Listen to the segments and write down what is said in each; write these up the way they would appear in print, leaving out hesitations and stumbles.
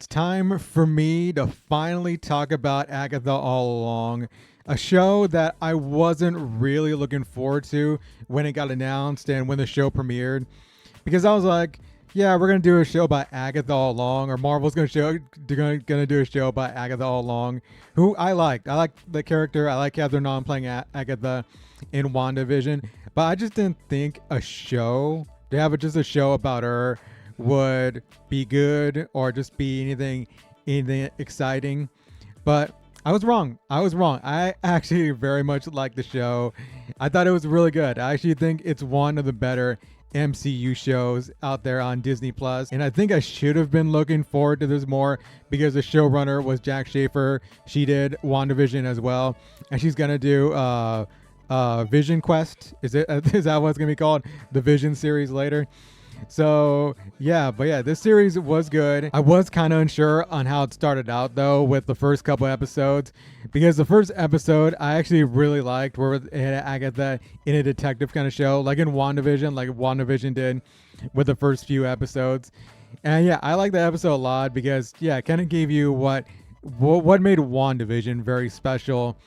It's time for me to finally talk about Agatha All Along, a show that I wasn't really looking forward to when it got announced and when the show premiered, because I was like, yeah, we're gonna do a show about Agatha All Along, or Marvel's gonna do a show about Agatha All Along, who I liked. I like the character. I like Catherine Nahn playing Agatha in WandaVision, but I just didn't think a show to have just a show about her would be good or just be anything exciting. But I was wrong. I actually very much liked the show. I thought it was really good. I actually think it's one of the better MCU shows out there on Disney Plus, and I think I should have been looking forward to this more because the showrunner was Jack Schaefer. She did WandaVision as well, and she's gonna do Vision Quest. Is that what it's gonna be called? The Vision series later. So yeah, this series was good. I was kind of unsure on how it started out though with the first couple episodes, because the first episode I actually really liked, where it had Agatha in a detective kind of show, like WandaVision did with the first few episodes. And yeah, I like that episode a lot because yeah, it kind of gave you what made WandaVision very special.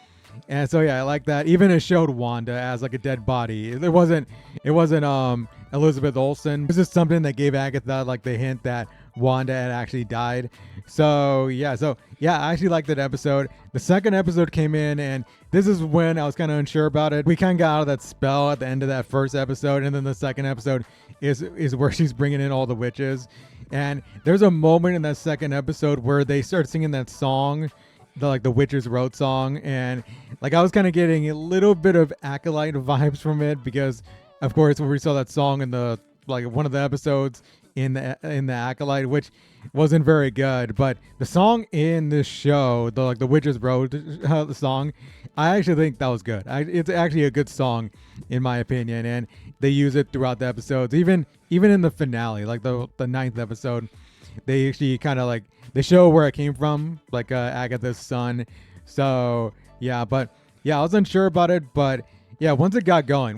And so yeah, I like that. Even it showed Wanda as like a dead body. It wasn't Elizabeth Olsen. It was just something that gave Agatha like the hint that Wanda had actually died. So yeah, I actually liked that episode. The second episode came in, and this is when I was kind of unsure about it. We kind of got out of that spell at the end of that first episode, and then the second episode is where she's bringing in all the witches. And there's a moment in that second episode where they start singing that song, the Witches Road song, and like I was kind of getting a little bit of Acolyte vibes from it, because of course when we saw that song in the one of the episodes in the Acolyte, which wasn't very good, but the song in this show, the Witches Road the song, I actually think that was good. It's actually a good song in my opinion, and they use it throughout the episodes, even in the finale, like the ninth episode. They actually kind of they show where it came from, Agatha's son. So yeah, but yeah, I was unsure about it, but yeah, once it got going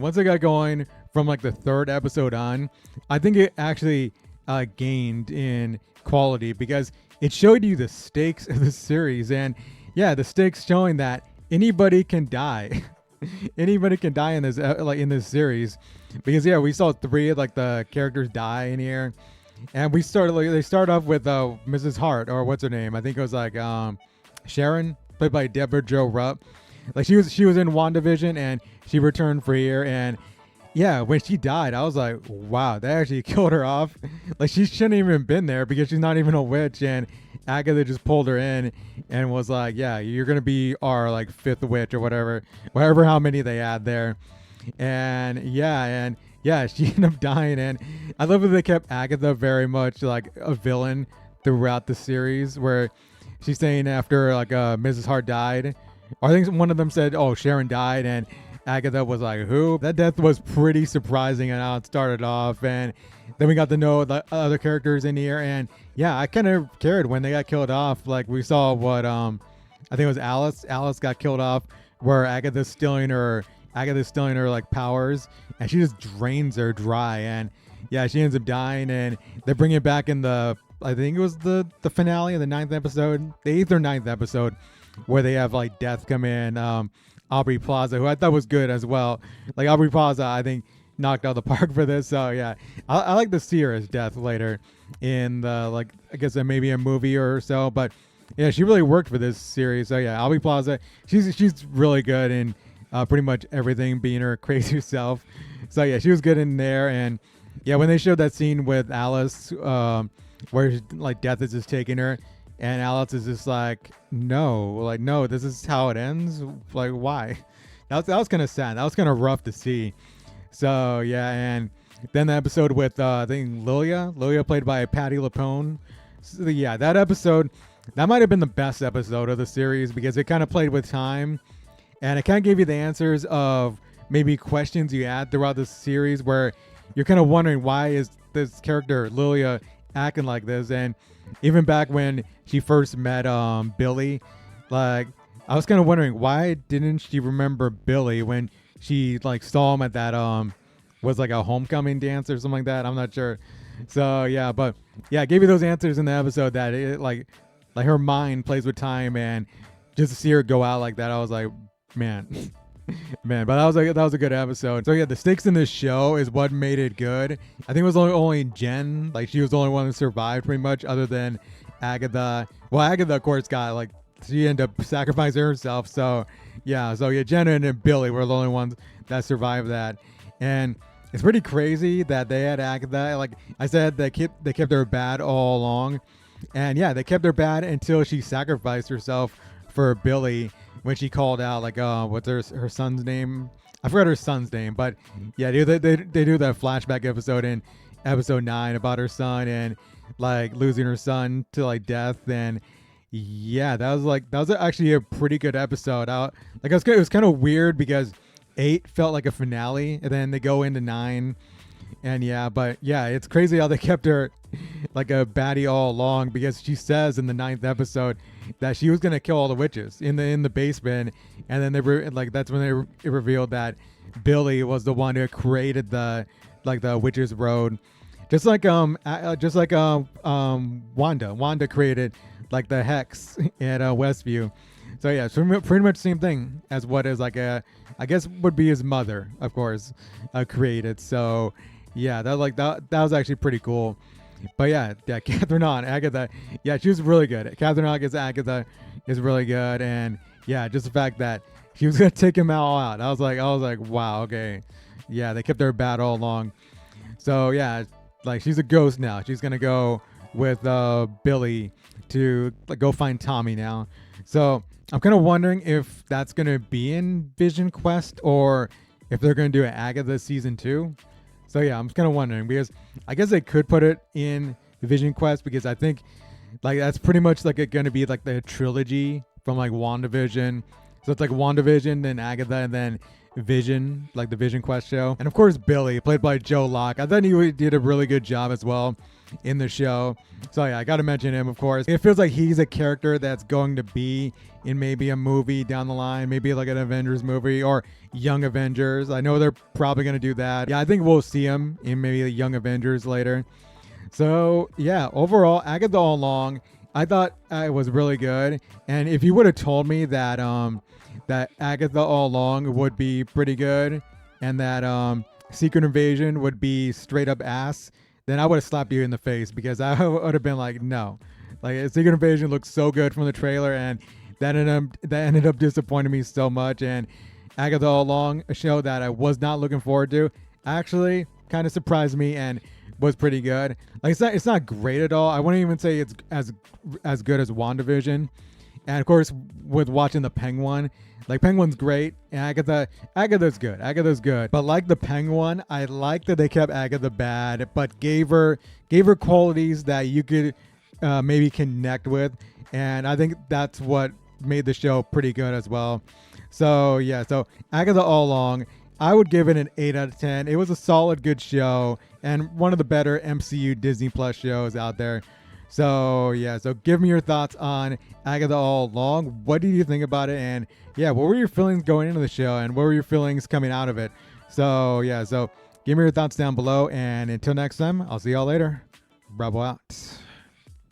from the third episode on, I think it actually gained in quality, because it showed you the stakes of the series. And yeah, the stakes showing that anybody can die. Anybody can die in this in this series, because yeah, we saw three of the characters die in here. And they start off with Mrs. Hart, or what's her name? I think it was Sharon, played by Deborah Jo Rupp. She was in WandaVision, and she returned for here. And yeah, when she died, I was like, wow, they actually killed her off. She shouldn't even been there, because she's not even a witch. And Agatha just pulled her in and was like, yeah, you're gonna be our fifth witch or whatever how many they had there. And yeah, she ended up dying, and I love that they kept Agatha very much like a villain throughout the series, where she's saying after Mrs. Hart died, or I think one of them said, oh, Sharon died, and Agatha was like, who? That death was pretty surprising and how it started off, and then we got to know the other characters in here, and yeah, I kind of cared when they got killed off. We saw what I think it was Alice got killed off, where Agatha's stealing her powers, and she just drains her dry, and yeah, she ends up dying. And they bring it back in I think it was the finale of the ninth episode, the 8th or 9th episode, where they have Death come in, Aubrey Plaza, who I thought was good as well. Aubrey Plaza, I think, knocked out the park for this. So yeah, I like to see her as Death later in the I guess maybe a movie or so, but yeah, she really worked for this series. So yeah, Aubrey Plaza, she's really good in pretty much everything, being her crazy self. So yeah, she was good in there. And yeah, when they showed that scene with Alice, where Death is just taking her, and Alice is just no, this is how it ends. Why? That was kind of sad. That was kind of rough to see. So yeah, and then the episode with I think Lilia played by Patti LuPone. So yeah, that episode, that might have been the best episode of the series, because it kind of played with time. And it kind of gave you the answers of maybe questions you had throughout the series, where you're kind of wondering, why is this character Lilia acting like this? And even back when she first met Billy, I was kind of wondering, why didn't she remember Billy when she saw him at that was a homecoming dance or something like that? I'm not sure. So yeah, but yeah, I gave you those answers in the episode that it like her mind plays with time, and just to see her go out like that, I was like, man, man. But that was a good episode. So yeah, the stakes in this show is what made it good. I think it was only Jen, like she was the only one who survived pretty much, other than Agatha. Well, Agatha of course got like she ended up sacrificing herself. So yeah, Jenna and Billy were the only ones that survived that, and it's pretty crazy that they had Agatha. Like I said, they kept her bad all along, and yeah, they kept her bad until she sacrificed herself for Billy when she called out like what's her son's name? I forgot her son's name, but yeah, they do that flashback episode in episode 9 about her son and like losing her son to like death. And yeah, that was actually a pretty good episode. It was kind of weird because 8 felt like a finale, and then they go into 9, and yeah, but yeah, it's crazy how they kept her like a baddie all along, because she says in the 9th episode that she was gonna kill all the witches in the basement, and then that's when it revealed that Billy was the one who created the witches road, just like Wanda created like the hex at Westview. So yeah, so pretty much same thing as what is like I guess would be his mother, of course, created. So yeah, that was actually pretty cool. But yeah, Catherine Hahn, Agatha, yeah, she was really good. Catherine Hahn as Agatha is really good, and yeah, just the fact that she was gonna take him all out, I was like, wow, okay, yeah, they kept her bad all along. So yeah, like she's a ghost now. She's gonna go with Billy to like go find Tommy now. So I'm kind of wondering if that's gonna be in Vision Quest or if they're gonna do an Agatha season 2. So yeah, I'm just kind of wondering, because I guess they could put it in Vision Quest, because I think like that's pretty much like going to be like the trilogy from like WandaVision. So it's like WandaVision, then Agatha, and then Vision, like the Vision Quest show. And of course, Billy, played by Joe Locke. I thought he did a really good job as well in the show. So yeah, I got to mention him, of course. It feels like he's a character that's going to be in maybe a movie down the line, maybe like an Avengers movie or Young Avengers. I know they're probably going to do that. Yeah, I think we'll see him in maybe the Young Avengers later. So yeah, overall, Agatha All Along, I thought it was really good. And if you would have told me that that Agatha All Along would be pretty good, and that Secret Invasion would be straight up ass, then I would have slapped you in the face, because I would have been like, no. Like Secret Invasion looks so good from the trailer, and that ended up disappointing me so much. And Agatha All Along, a show that I was not looking forward to, actually kind of surprised me and was pretty good. Like it's not great at all. I wouldn't even say it's as good as WandaVision. And of course, with watching the Penguin, like Penguin's great, and Agatha's good. But like the Penguin, I like that they kept Agatha bad, but gave her qualities that you could maybe connect with, and I think that's what made the show pretty good as well. So yeah, so Agatha All Along, I would give it an 8 out of 10. It was a solid, good show, and one of the better MCU Disney Plus shows out there. So yeah, so give me your thoughts on Agatha All Along. What did you think about it? And yeah, what were your feelings going into the show, and what were your feelings coming out of it? So yeah, so give me your thoughts down below, and until next time, I'll see y'all later. Bravo out.